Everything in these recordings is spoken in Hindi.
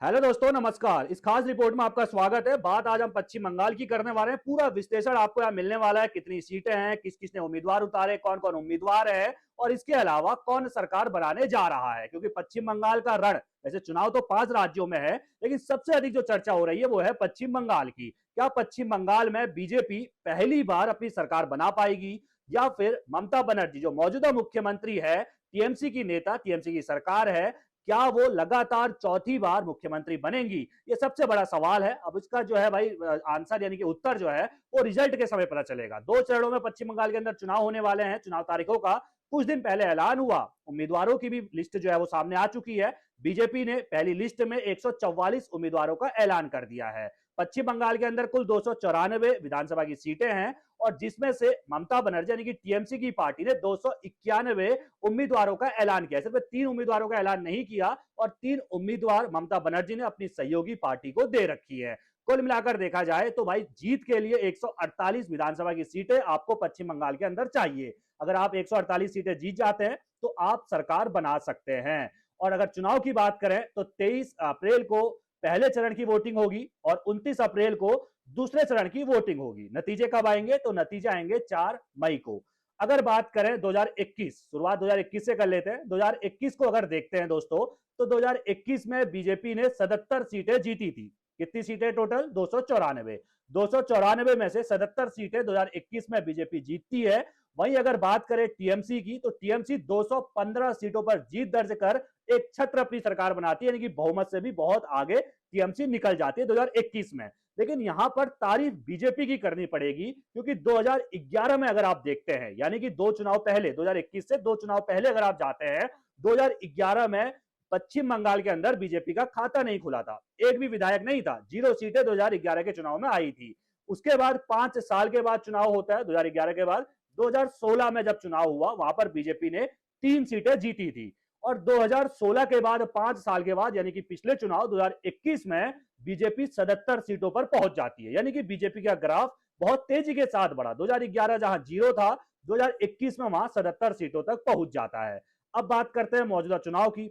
हेलो दोस्तों, नमस्कार। इस खास रिपोर्ट में आपका स्वागत है। बात आज हम पश्चिम बंगाल की करने वाले हैं। पूरा विश्लेषण आपको यहाँ मिलने वाला है। कितनी सीटें हैं, किस किस ने उम्मीदवार उतारे, कौन कौन उम्मीदवार है और इसके अलावा कौन सरकार बनाने जा रहा है। क्योंकि पश्चिम बंगाल का रण, वैसे चुनाव तो 5 राज्यों में है, लेकिन सबसे अधिक जो चर्चा हो रही है वो है पश्चिम बंगाल की। क्या पश्चिम बंगाल में बीजेपी पहली बार अपनी सरकार बना पाएगी, या फिर ममता बनर्जी जो मौजूदा मुख्यमंत्री है, टीएमसी की नेता, टीएमसी की सरकार है, क्या वो लगातार चौथी बार मुख्यमंत्री बनेंगी? ये सबसे बड़ा सवाल है। अब इसका जो है भाई आंसर यानी कि उत्तर जो है वो रिजल्ट के समय पता चलेगा। 2 चरणों में पश्चिम बंगाल के अंदर चुनाव होने वाले हैं। चुनाव तारीखों का कुछ दिन पहले ऐलान हुआ। उम्मीदवारों की भी लिस्ट जो है वो सामने आ चुकी है। बीजेपी ने पहली लिस्ट में 144 उम्मीदवारों का ऐलान कर दिया है। पश्चिम बंगाल के अंदर कुल 294 विधानसभा की सीटें हैं और जिसमें से ममता बनर्जी यानी कि टीएमसी की पार्टी ने 291 उम्मीदवारों का ऐलान किया। सिर्फ 3 उम्मीदवारों का ऐलान नहीं किया और 3 उम्मीदवार ममता बनर्जी ने अपनी सहयोगी पार्टी को दे रखी है। कुल मिलाकर देखा जाए तो भाई जीत के लिए 148 विधानसभा की सीटें आपको पश्चिम बंगाल के अंदर चाहिए। अगर आप 148 सीटें जीत जाते हैं तो आप सरकार बना सकते हैं। और अगर चुनाव की बात करें तो 23 अप्रैल को पहले चरण की वोटिंग होगी और 29 अप्रैल को दूसरे चरण की वोटिंग होगी। नतीजे कब आएंगे? तो नतीजे आएंगे 4 मई को। अगर बात करें 2021, शुरुआत 2021 से कर लेते हैं। 2021 को अगर देखते हैं दोस्तों, तो 2021 में बीजेपी ने 77 सीटें जीती थी। कितनी सीटें टोटल? 294। 294 में से 77 सीटें 2021 में बीजेपी जीतती है। वहीं अगर बात करें टीएमसी की, तो टीएमसी 215 सीटों पर जीत दर्ज कर एक छत्र अपनी सरकार बनाती है, यानी कि बहुमत से भी बहुत आगे टीएमसी निकल जाती है 2021 में। लेकिन यहां पर तारीफ बीजेपी की करनी पड़ेगी, क्योंकि 2011 में अगर आप देखते हैं, यानी कि 2 चुनाव पहले, 2021 से 2 चुनाव पहले अगर आप जाते हैं, 2011 में पश्चिम बंगाल के अंदर बीजेपी का खाता नहीं खुला था। एक भी विधायक नहीं था। 0 सीटें 2011 के चुनाव में आई थी। उसके बाद 5 साल के बाद चुनाव होता है। 2011 के बाद 2016 में जब चुनाव हुआ, वहां पर बीजेपी ने 3 सीटें जीती थी। और 2016 के बाद 5 साल के बाद यानी कि पिछले चुनाव 2021 में बीजेपी 77 सीटों पर पहुंच जाती है। यानी कि बीजेपी का ग्राफ बहुत तेजी के साथ बढ़ा। 2011 जहां 0 था, 2021 में वहां 77 सीटों तक पहुंच जाता है। अब बात करते हैं मौजूदा चुनाव की।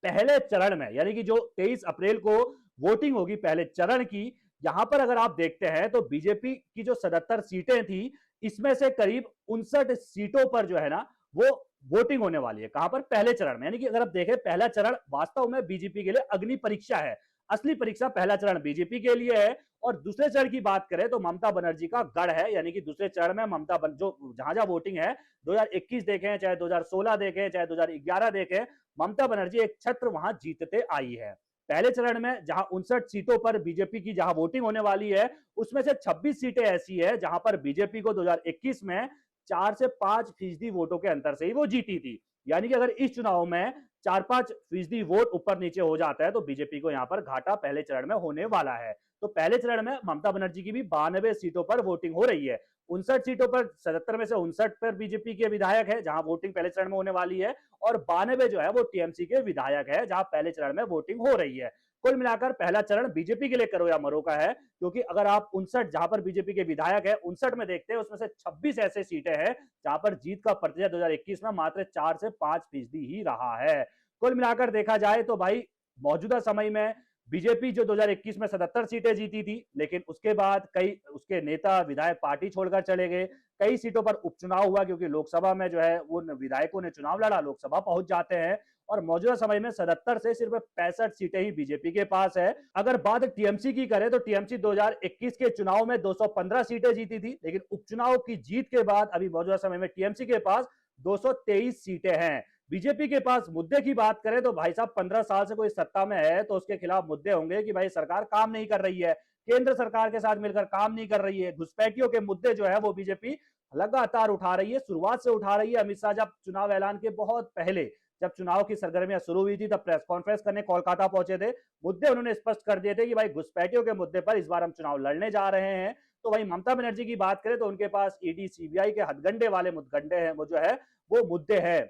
पहले चरण में, यानी कि जो 23 अप्रैल को वोटिंग होगी पहले चरण की, यहां पर अगर आप देखते हैं तो बीजेपी की जो 77 सीटें थी, इसमें से करीब 59 सीटों पर जो है ना वो वोटिंग होने वाली है। कहां पर? पहले चरण में। यानी कि अगर आप देखें, पहला चरण वास्तव में बीजेपी के लिए अग्नि परीक्षा है। असली परीक्षा पहला चरण बीजेपी के लिए है। और दूसरे चरण की बात करें तो ममता बनर्जी का गढ़ है। यानी कि दूसरे चरण में जो जहां जहां वोटिंग है, 2021 देखें, चाहे 2016 देखें, चाहे 2011 देखें, ममता बनर्जी एक छत्र वहां जीतते आई है। पहले चरण में जहां 59 सीटों पर बीजेपी की जहां वोटिंग होने वाली है, उसमें से 26 सीटें ऐसी है जहां पर बीजेपी को 2021 में 4 से 5 फीसदी वोटों के अंतर से ही वो जीती थी। यानी कि अगर इस चुनाव में 4-5 फीसदी वोट ऊपर नीचे हो जाता है तो बीजेपी को यहां पर घाटा पहले चरण में होने वाला है। तो पहले चरण में ममता बनर्जी की भी 92 सीटों पर वोटिंग हो रही है। 59 सीटों पर 77 में से 59 पर बीजेपी के विधायक है जहां वोटिंग पहले चरण में होने वाली है, और 92 जो है वो टीएमसी के विधायक है जहां पहले चरण में वोटिंग हो रही है। कुल मिलाकर पहला चरण बीजेपी के लिए करो या मरो का है, क्योंकि अगर आप 59 जहां पर बीजेपी के विधायक है 59 में देखते हैं, उसमें से 26 ऐसे सीटें हैं जहां पर जीत का प्रतिशत 2021 में मात्र 4 से 5 फीसदी ही रहा है। कुल मिलाकर देखा जाए तो भाई मौजूदा समय में बीजेपी जो 2021 में 77 सीटें जीती थी, लेकिन उसके बाद कई उसके नेता विधायक पार्टी छोड़कर चले गए। कई सीटों पर उपचुनाव हुआ, क्योंकि लोकसभा में जो है वो विधायकों ने चुनाव लड़ा, लोकसभा पहुंच जाते हैं। और मौजूदा समय में 77 से सिर्फ 65 सीटें ही बीजेपी के पास है। अगर बात टीएमसी की करें तो टीएमसी 2021 के चुनाव में 215 सीटें जीती थी, लेकिन उपचुनाव की जीत के बाद अभी मौजूदा समय में टीएमसी के पास 223 सीटें हैं। बीजेपी के पास मुद्दे की बात करें तो भाई साहब 15 साल से कोई सत्ता में है तो उसके खिलाफ मुद्दे होंगे कि भाई सरकार काम नहीं कर रही है, केंद्र सरकार के साथ मिलकर काम नहीं कर रही है। घुसपैठियों के मुद्दे जो है वो बीजेपी लगातार उठा रही है, शुरुआत से उठा रही है। अमित शाह जब चुनाव ऐलान के बहुत पहले, जब चुनाव की सरगर्मियां शुरू हुई थी, तब प्रेस कॉन्फ्रेंस करने कोलकाता पहुंचे थे। मुद्दे उन्होंने स्पष्ट कर दिए थे कि भाई घुसपैठियों के मुद्दे पर इस बार हम चुनाव लड़ने जा रहे हैं। तो वही ममता बनर्जी की बात करें तो उनके पास ईडी सीबीआई के हथगंडे वाले मुद्दे हैं, वो जो है वो मुद्दे हैं।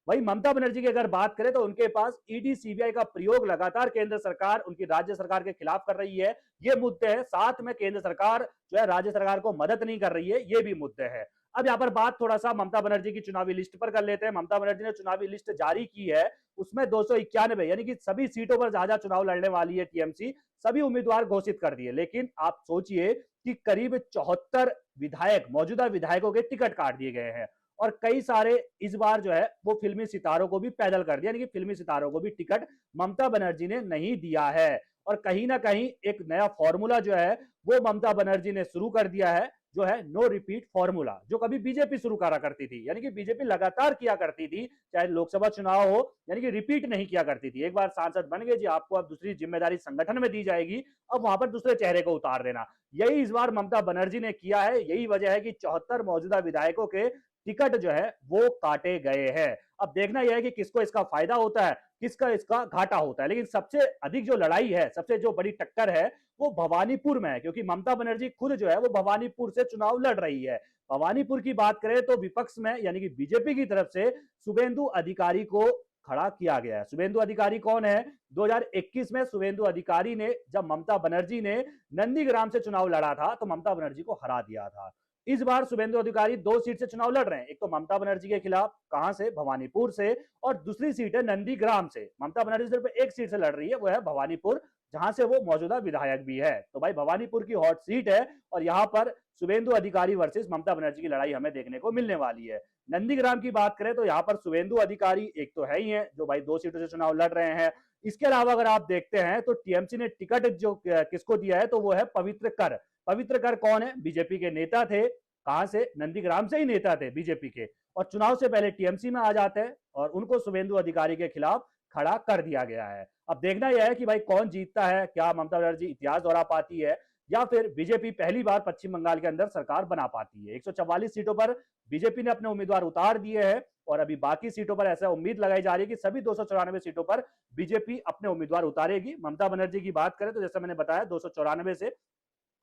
वही ममता बनर्जी की अगर बात करें तो उनके पास ईडी सीबीआई का प्रयोग लगातार केंद्र सरकार, उनकी राज्य सरकार के खिलाफ कर रही है, ये मुद्दे हैं। साथ में केंद्र सरकार जो है राज्य सरकार को मदद नहीं कर रही है, ये भी मुद्दे हैं। अब यहाँ पर बात थोड़ा सा ममता बनर्जी की चुनावी लिस्ट पर कर लेते हैं। ममता बनर्जी ने चुनावी लिस्ट जारी की है, उसमें 291 यानी कि सभी सीटों पर जहां जहां चुनाव लड़ने वाली है टीएमसी, सभी उम्मीदवार घोषित कर दिए। लेकिन आप सोचिए कि करीब 74 विधायक, मौजूदा विधायकों के टिकट काट दिए गए हैं और कई सारे इस बार जो है वो फिल्मी सितारों को भी पैदल कर दिया, यानी कि फिल्मी सितारों को भी टिकट ममता बनर्जी ने नहीं दिया है। और कहीं ना कहीं एक नया फॉर्मूला जो है वो ममता बनर्जी ने शुरू कर दिया है, जो है नो रिपीट फॉर्मूला, जो कभी बीजेपी शुरू करा करती थी। यानी कि बीजेपी लगातार किया करती थी, चाहे लोकसभा चुनाव हो, यानी कि रिपीट नहीं किया करती थी। एक बार सांसद बन गए जी, आपको अब दूसरी जिम्मेदारी संगठन में दी जाएगी, अब वहां पर दूसरे चेहरे को उतार देना। यही इस बार ममता बनर्जी ने किया है। यही वजह है कि 74 मौजूदा विधायकों के टिकट जो है वो काटे गए हैं। अब देखना यह है कि किसको इसका फायदा होता है, किसका इसका घाटा होता है। लेकिन सबसे अधिक जो लड़ाई है, सबसे जो बड़ी टक्कर है, वो भवानीपुर में है, क्योंकि ममता बनर्जी खुद जो है वो भवानीपुर से चुनाव लड़ रही है। भवानीपुर की बात करें तो विपक्ष में यानी कि बीजेपी की तरफ से शुभेंदु अधिकारी को खड़ा किया गया है। शुभेंदु अधिकारी कौन है? 2021 में शुभेंदु अधिकारी ने, जब ममता बनर्जी ने नंदीग्राम से चुनाव लड़ा था, तो ममता बनर्जी को हरा दिया था। इस बार शुभेंदु अधिकारी 2 सीट से चुनाव लड़ रहे हैं, एक तो ममता बनर्जी के खिलाफ, कहां से? भवानीपुर से, और दूसरी सीट है नंदीग्राम से। ममता बनर्जी सिर्फ एक सीट से लड़ रही है, वो है भवानीपुर, जहां से वो मौजूदा विधायक भी है। तो भाई भवानीपुर की हॉट सीट है और यहां पर शुभेंदु अधिकारी वर्सेस ममता बनर्जी की लड़ाई हमें देखने को मिलने वाली है। नंदीग्राम की बात करें तो यहाँ पर शुभेंदु अधिकारी एक तो है ही है, जो भाई 2 सीटों से चुनाव लड़ रहे हैं। इसके अलावा अगर आप देखते हैं तो टीएमसी ने टिकट जो किसको दिया है, तो वो है पवित्र कर। पवित्र कर कौन है? बीजेपी के नेता थे। कहां से? नंदीग्राम से ही नेता थे बीजेपी के, और चुनाव से पहले टीएमसी में आ जाते हैं और उनको शुभेंदु अधिकारी के खिलाफ खड़ा कर दिया गया है। अब देखना यह है कि भाई कौन जीतता है, क्या ममता बनर्जी इतिहास दोहरा पाती है या फिर बीजेपी पहली बार पश्चिम बंगाल के अंदर सरकार बना पाती है। 144 सीटों पर बीजेपी ने अपने उम्मीदवार उतार दिए हैं और अभी बाकी सीटों पर ऐसा उम्मीद लगाई जा रही है कि सभी 294 सीटों पर बीजेपी अपने उम्मीदवार उतारेगी। ममता बनर्जी की बात करें तो जैसे मैंने बताया 294 से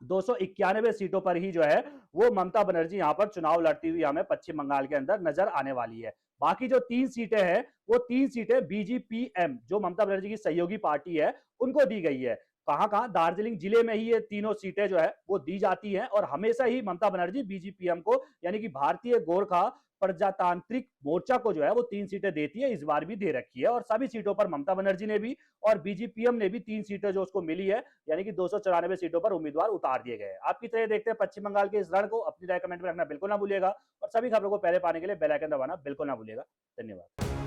291 सीटों पर ही जो है वो ममता बनर्जी यहां पर चुनाव लड़ती हुई हमें पश्चिम बंगाल के अंदर नजर आने वाली है। बाकी जो 3 सीटें हैं वो 3 सीटें बीजीपीएम, जो ममता बनर्जी की सहयोगी पार्टी है, उनको दी गई है। कहां कहां? दार्जिलिंग जिले में ही ये तीनों सीटें जो है वो दी जाती हैं और हमेशा ही ममता बनर्जी बीजीपीएम को, यानी कि भारतीय गोरखा प्रजातांत्रिक मोर्चा को जो है वो 3 सीटें देती है। इस बार भी दे रखी है और सभी सीटों पर ममता बनर्जी ने भी और बीजीपीएम ने भी 3 सीटें जो उसको मिली है, यानी कि 294 सीटों पर उम्मीदवार उतार दिए गए। आपकी तरह देखते हैं पश्चिम बंगाल के इस रण को। अपनी राय कमेंट में रखना बिल्कुल ना भूलिएगा और सभी खबरों को पहले पाने के लिए बेल आइकन दबाना बिल्कुल ना भूलिएगा। धन्यवाद।